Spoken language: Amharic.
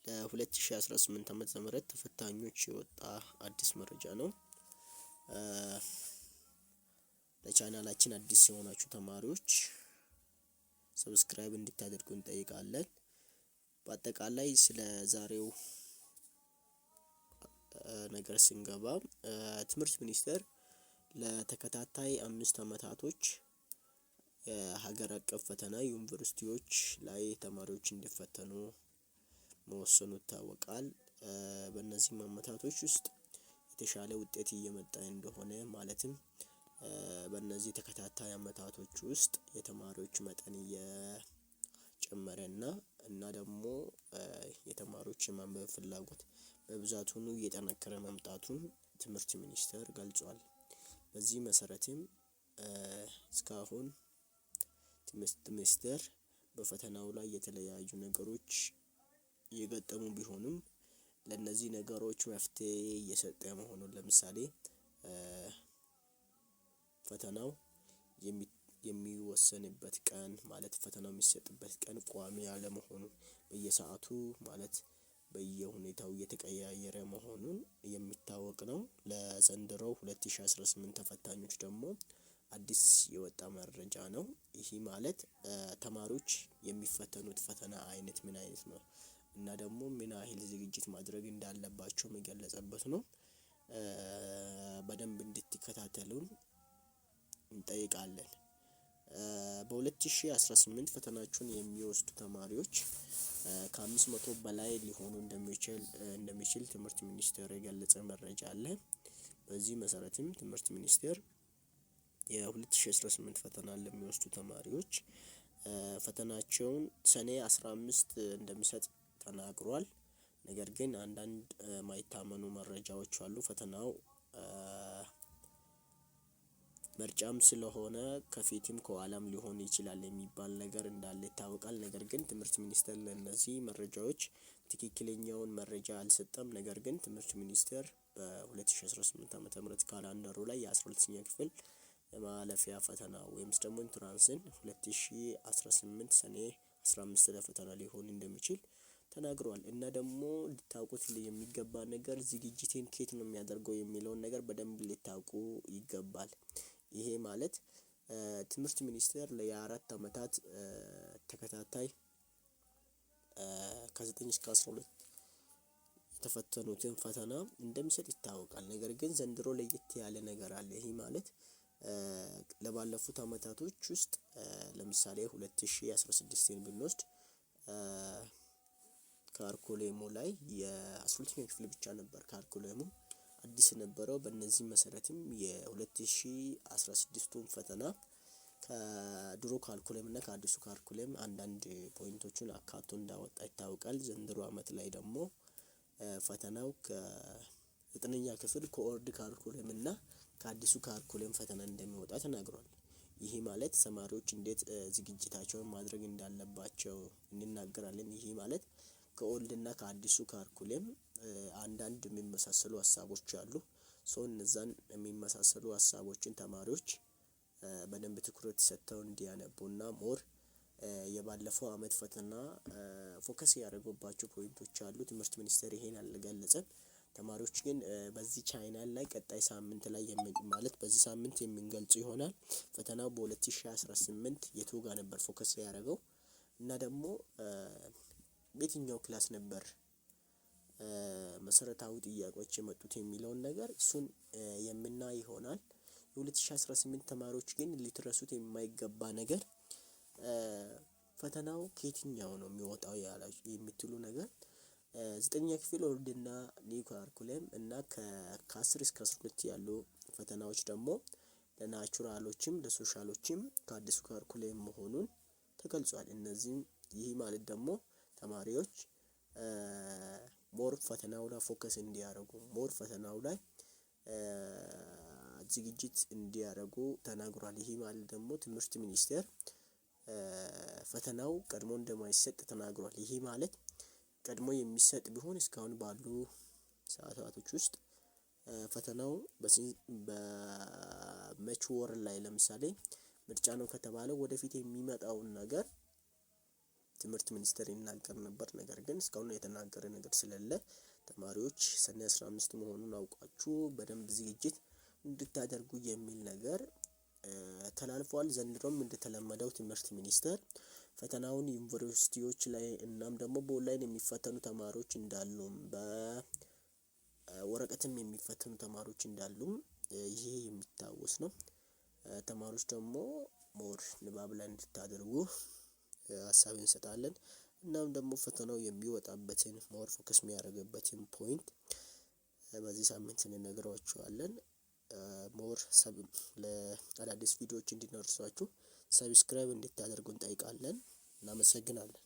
ለ2018 ዓመተ ምህረት ተፈታኞች የወጣ አዲስ መረጃ ነው። ለቻናላችን አዲስ የሆናችሁ ተማሪዎች ሰብስክራይብ እንድታደርጉ እንጠይቃለን። በአጠቃላይ ስለ ዛሬው ነገር ስንገባ ትምህርት ሚኒስቴር ለተከታታይ 5 ዓመታቶች የሀገር አቀፍ ፈተና ዩኒቨርሲቲዎች ላይ ተማሪዎች እንዲፈተኑ መወሰኑ ይታወቃል። በእነዚህ ዓመታቶች ውስጥ የተሻለ ውጤት እየመጣ እንደሆነ ማለትም በእነዚህ ተከታታይ ዓመታቶች ውስጥ የተማሪዎች መጠን እየጨመረና ደግሞ የተማሪዎች የማንበብ ፍላጎት በብዛቱን እየጠነከረ መምጣቱን ትምህርት ሚኒስቴር ገልጿል። በዚህ መሰረትም እስካሁን ትምህርት ሚኒስቴር በፈተናው ላይ የተለያዩ ነገሮች የገጠሙ ቢሆንም ለነዚህ ነገሮች መፍትሄ እየሰጠ መሆኑን ለምሳሌ ፈተናው የሚወሰንበት ቀን ማለት ፈተናው የሚሰጥበት ቀን ቋሚ ያለመሆኑን በየሰዓቱ ማለት በየሁኔታው እየተቀያየረ መሆኑን የሚታወቅ ነው። ለዘንድሮው 2018 ተፈታኞች ደግሞ አዲስ የወጣ መረጃ ነው። ይህ ማለት ተማሪዎች የሚፈተኑት ፈተና አይነት ምን አይነት ነው እና ደግሞ ምን ያህል ዝግጅት ማድረግ እንዳለባቸው የገለጸበት ነው። በደንብ እንድትከታተሉን እንጠይቃለን። በ2018 ፈተናቸውን የሚወስዱ ተማሪዎች ከ500 በላይ ሊሆኑ እንደሚችል ትምህርት ሚኒስቴር የገለጸ መረጃ አለ። በዚህ መሰረትም ትምህርት ሚኒስቴር የ2018 ፈተና ለሚወስዱ ተማሪዎች ፈተናቸውን ሰኔ 15 እንደሚሰጥ ተናግሯል። ነገር ግን አንዳንድ ማይታመኑ መረጃዎች አሉ። ፈተናው ምርጫም ስለሆነ ከፊትም ከኋላም ሊሆን ይችላል የሚባል ነገር እንዳለ ይታወቃል። ነገር ግን ትምህርት ሚኒስቴር ለእነዚህ መረጃዎች ትክክለኛውን መረጃ አልሰጠም። ነገር ግን ትምህርት ሚኒስቴር በ2018 ዓመተ ምህረት ካላንደሩ ላይ የ12ኛ ክፍል የማለፊያ ፈተና ወይም ደግሞ ኢንትራንስን 2018 ሰኔ 15 ለፈተና ሊሆን እንደሚችል ተናግሯል። እና ደግሞ ልታውቁት የሚገባ ነገር ዝግጅቴን ከየት ነው የሚያደርገው የሚለውን ነገር በደንብ ልታውቁ ይገባል። ይሄ ማለት ትምህርት ሚኒስቴር ለ4 አመታት ተከታታይ ከ9 እስከ 12 የተፈተኑትን ፈተና እንደሚሰጥ ይታወቃል። ነገር ግን ዘንድሮ ለየት ያለ ነገር አለ። ይሄ ማለት ለባለፉት አመታቶች ውስጥ ለምሳሌ 2016ን ብንወስድ ካርኩሌሙ ላይ የ12ኛ ክፍል ብቻ ነበር ካርኩሌሙ አዲስ ነበረው። በእነዚህ መሰረትም የ2016ቱን ፈተና ከድሮ ካርኩሌም እና ከአዲሱ ካርኩሌም አንዳንድ ፖይንቶችን አካቶ እንዳወጣ ይታወቃል። ዘንድሮ አመት ላይ ደግሞ ፈተናው ከ9ኛ ክፍል ከኦልድ ካርኩሌም እና ከአዲሱ ካርኩሌም ፈተና እንደሚወጣ ተናግሯል። ይሄ ማለት ተማሪዎች እንዴት ዝግጅታቸውን ማድረግ እንዳለባቸው እንናገራለን። ይሄ ማለት ከኦልድ እና ከአዲሱ ካርኩሌም አንዳንድ የሚመሳሰሉ ሀሳቦች አሉ። እነዛን የሚመሳሰሉ ሀሳቦችን ተማሪዎች በደንብ ትኩረት ሰጥተው እንዲያነቡና ሞር የባለፈው አመት ፈተና ፎከስ ያደረጉባቸው ፖይንቶች አሉ። ትምህርት ሚኒስቴር ይሄን አልገለጸም። ተማሪዎች ግን በዚህ ቻናል ላይ ቀጣይ ሳምንት ላይ ማለት በዚህ ሳምንት የምንገልጽ ይሆናል። ፈተናው በ2018 የቱ ጋር ነበር ፎከስ ያደረገው እና ደግሞ በየትኛው ክላስ ነበር መሰረታዊ ጥያቄዎች የመጡት የሚለውን ነገር እሱን የምናይ ይሆናል። የ2018 ተማሪዎች ግን ሊትረሱት የማይገባ ነገር ፈተናው ከየትኛው ነው የሚወጣው የምትሉ ነገር 9ኛ ክፍል ኦልድ እና ኒው ካርኩሌም እና ከ10 እስከ 12 ያሉ ፈተናዎች ደግሞ ለናቹራሎችም ለሶሻሎችም ከአዲሱ ካርኩሌም መሆኑን ተገልጿል። እነዚህም ይህ ማለት ደግሞ ተማሪዎች ሞር ፈተናው ላይ ፎከስ እንዲያደርጉ ሞር ፈተናው ላይ ዝግጅት እንዲያደርጉ ተናግሯል። ይሄ ማለት ደግሞ ትምህርት ሚኒስቴር ፈተናው ቀድሞ እንደማይሰጥ ተናግሯል። ይሄ ማለት ቀድሞ የሚሰጥ ቢሆን እስካሁን ባሉ ሰዓታቶች ውስጥ ፈተናው በመች ወር ላይ ለምሳሌ ምርጫ ነው ከተባለ ወደፊት የሚመጣውን ነገር ትምህርት ሚኒስቴር ይናገር ነበር። ነገር ግን እስካሁን የተናገረ ነገር ስለሌለ ተማሪዎች ሰኔ 15 መሆኑን አውቃችሁ በደንብ ዝግጅት እንድታደርጉ የሚል ነገር ተላልፏል። ዘንድሮም እንደተለመደው ትምህርት ሚኒስቴር ፈተናውን ዩኒቨርሲቲዎች ላይ እናም ደግሞ በኦንላይን የሚፈተኑ ተማሪዎች እንዳሉም በወረቀትም የሚፈተኑ ተማሪዎች እንዳሉም ይሄ የሚታወስ ነው። ተማሪዎች ደግሞ ሞር ንባብ ላይ እንድታደርጉ ሀሳብ እንሰጣለን። እናም ደግሞ ፈተናው የሚወጣበትን ሞር ፎከስ የሚያደርግበትን ፖይንት በዚህ ሳምንት እንነግራችኋለን። ሞር ለአዳዲስ ቪዲዮዎች እንዲደርሷችሁ ሰብስክራይብ እንድታደርጉ እንጠይቃለን። እናመሰግናለን።